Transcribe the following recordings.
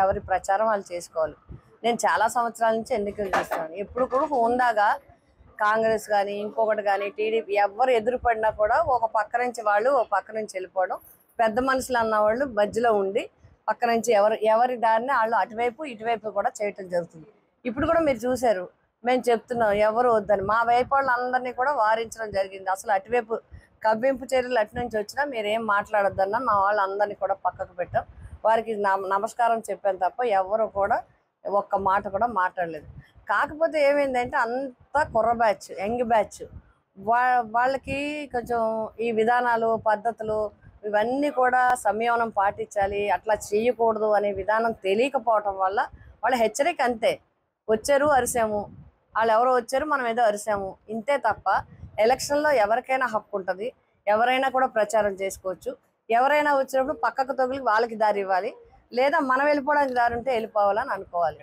ఎవరి ప్రచారం వాళ్ళు చేసుకోవాలి. నేను చాలా సంవత్సరాల నుంచి ఎన్నికలు చేస్తాను. ఎప్పుడు కూడా హోందాగా కాంగ్రెస్ కానీ ఇంకొకటి కానీ టీడీపీ ఎవరు ఎదురుపడినా కూడా ఒక పక్క నుంచి వాళ్ళు ఒక పక్క నుంచి వెళ్ళిపోవడం, పెద్ద మనుషులు అన్న వాళ్ళు మధ్యలో ఉండి పక్క నుంచి ఎవరి దారిని వాళ్ళు అటువైపు ఇటువైపు కూడా చేయటం జరుగుతుంది. ఇప్పుడు కూడా మీరు చూశారు, మేము చెప్తున్నాం ఎవరు వద్దని, మా వైపు వాళ్ళందరినీ కూడా వారించడం జరిగింది. అసలు అటువైపు కవ్వింపు చర్యలు అటు నుంచి వచ్చినా మీరేం మాట్లాడొద్దన్నా మా వాళ్ళందరినీ కూడా పక్కకు పెట్టాం. వారికి నమస్కారం చెప్పాను తప్ప ఎవరు కూడా ఒక్క మాట కూడా మాట్లాడలేదు. కాకపోతే ఏమైందంటే అంతా కుర్ర బ్యాచ్, యంగ్ బ్యాచ్, వాళ్ళకి కొంచెం ఈ విధానాలు పద్ధతులు ఇవన్నీ కూడా సంయమనం పాటించాలి, అట్లా చేయకూడదు అనే విధానం తెలియకపోవటం వల్ల వాళ్ళ హెచ్చరిక అంతే. వచ్చారు అరిసాము, వాళ్ళు ఎవరో వచ్చారు మనం ఏదో అరిసాము, ఇంతే తప్ప ఎలక్షన్లో ఎవరికైనా హక్కు ఉంటుంది, ఎవరైనా కూడా ప్రచారం చేసుకోవచ్చు. ఎవరైనా వచ్చినప్పుడు పక్కకు తగిలి వాళ్ళకి దారి ఇవ్వాలి, లేదా మనం వెళ్ళిపోవడానికి దారి ఉంటే వెళ్ళిపోవాలని అనుకోవాలి.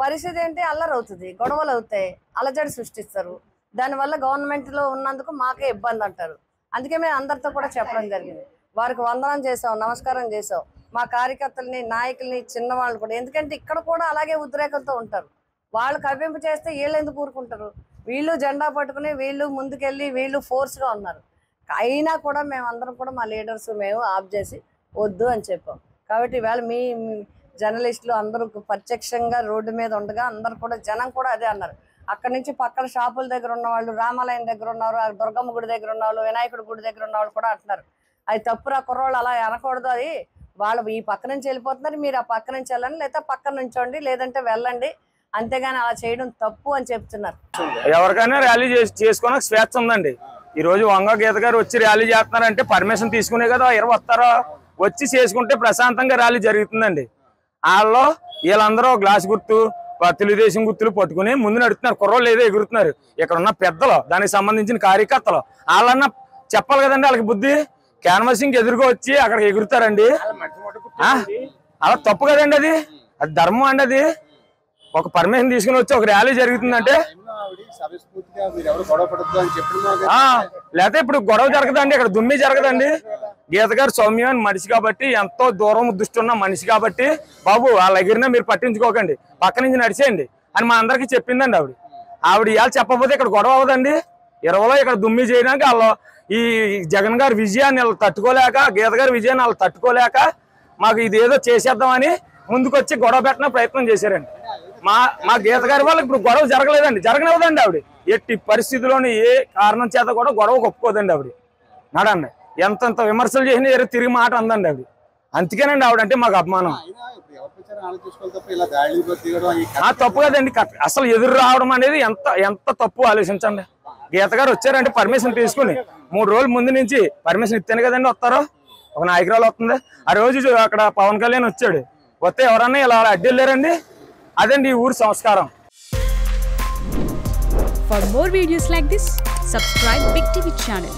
పరిస్థితి ఏంటి? అల్లరి అవుతుంది, గొడవలు అవుతాయి, అలజడి సృష్టిస్తారు. దానివల్ల గవర్నమెంట్లో ఉన్నందుకు మాకే ఇబ్బంది అంటారు. అందుకే మేము అందరితో కూడా చెప్పడం జరిగింది. వారికి వందనం చేసాం, నమస్కారం చేసాం. మా కార్యకర్తలని, నాయకుల్ని, చిన్నవాళ్ళు కూడా, ఎందుకంటే ఇక్కడ కూడా అలాగే ఉద్రేకంతో ఉంటారు. వాళ్ళు కవ్వింపు చేస్తే వీళ్ళు ఎందుకు ఊరుకుంటారు? వీళ్ళు జెండా పట్టుకుని వీళ్ళు ముందుకెళ్ళి వీళ్ళు ఫోర్స్గా ఉన్నారు. అయినా కూడా మేమందరం కూడా మా లీడర్స్ మేము ఆఫ్ చేసి వద్దు అని చెప్పాం. కాబట్టి ఈవేళ మీ జర్నలిస్టులు అందరూ ప్రత్యక్షంగా రోడ్డు మీద ఉండగా అందరు కూడా జనం కూడా అదే అన్నారు. అక్కడి నుంచి పక్కన షాపుల దగ్గర ఉన్నవాళ్ళు, రామాలయం దగ్గర ఉన్నారు, దుర్గమ్మ గుడి దగ్గర ఉన్నవాళ్ళు, వినాయకుడి గుడి దగ్గర ఉన్నవాళ్ళు కూడా అంటున్నారు అది తప్పురా కుర్రోళ్ళు, అలా అనకూడదు, అది వాళ్ళు ఈ పక్క నుంచి వెళ్ళిపోతున్నారు, మీరు ఆ పక్క నుంచి వెళ్ళండి, లేదా పక్కన నుంచోండి, లేదంటే వెళ్ళండి, అంతేగాని అలా చేయడం తప్పు అని చెప్తున్నారు. ఎవరికైనా ర్యాలీ చేసుకోవడానికి స్వేచ్ఛ ఉందండి. ఈ రోజు వంగ గీత గారు వచ్చి ర్యాలీ చేస్తున్నారంటే పర్మిషన్ తీసుకునే కదా ఎవరు వస్తారో, వచ్చి చేసుకుంటే ప్రశాంతంగా ర్యాలీ జరుగుతుందండి. వీళ్ళందరూ గ్లాస్ గుర్తు, తెలుగుదేశం గుర్తులు పట్టుకుని ముందు నడుస్తున్నారు. కుర్రోళ్ళు ఏదో ఎగురుతున్నారు. ఇక్కడ ఉన్న పెద్దలు, దానికి సంబంధించిన కార్యకర్తలు వాళ్ళన్నా చెప్పాలి కదండి. వాళ్ళకి బుద్ధి. క్యాన్వాసింగ్ ఎదురుగా వచ్చి అక్కడికి ఎగురుతారండి. అలా తప్పు కదండి, అది ధర్మం అండి. అది ఒక పర్మిషన్ తీసుకుని వచ్చి ఒక ర్యాలీ జరుగుతుందంటే లేకపోతే ఇప్పుడు గొడవ జరగదండి, ఇక్కడ దుమ్మి జరగదండి. గీత గారు సౌమ్యమైన మనిషి కాబట్టి, ఎంతో దూరం దృష్టి ఉన్న మనిషి కాబట్టి, బాబు వాళ్ళ ఎగిరినా మీరు పట్టించుకోకండి, పక్క నుంచి నడిచేయండి అని మా అందరికి చెప్పిందండి ఆవిడ. ఇవాళ చెప్పకపోతే ఇక్కడ గొడవ అవ్వదండి. 20లో ఇక్కడ దుమ్మి చేయడానికి వాళ్ళు ఈ జగన్ గారి విజయాన్ని వాళ్ళు తట్టుకోలేక, గీత గారి విజయాన్ని వాళ్ళు తట్టుకోలేక మాకు ఇది ఏదో చేసేద్దామని ముందుకొచ్చి గొడవ పెట్టిన ప్రయత్నం చేశారండి. మా గీత గారి వాళ్ళకి ఇప్పుడు గొడవ జరగలేదండి, జరగనివ్వదండి ఆవిడ. ఎట్టి పరిస్థితుల్లోని ఏ కారణం చేత కూడా గొడవ ఒప్పుకోదండి ఆవిడ. నడండి, ఎంతంత విమర్శలు చేసినా తిరిగి మాట అందండి ఆవిడ. అందుకేనండి ఆవిడ అంటే మాకు అభిమానం. తప్పు కదండి, అసలు ఎదురు రావడం అనేది ఎంత తప్పు ఆలోచించండి. గీత గారు వచ్చారంటే పర్మిషన్ తీసుకుని 3 రోజుల ముందు నుంచి పర్మిషన్ ఇస్తేనే కదండి వస్తారో. ఒక నాయకురాలు వస్తుంది. ఆ రోజు అక్కడ పవన్ కళ్యాణ్ వచ్చాడు, వస్తే ఎవరన్నా ఇలా అడ్డు వెళ్ళారండి. అదండి ఈ ఊరు సంస్కారం. For more videos like this, subscribe Big TV channel.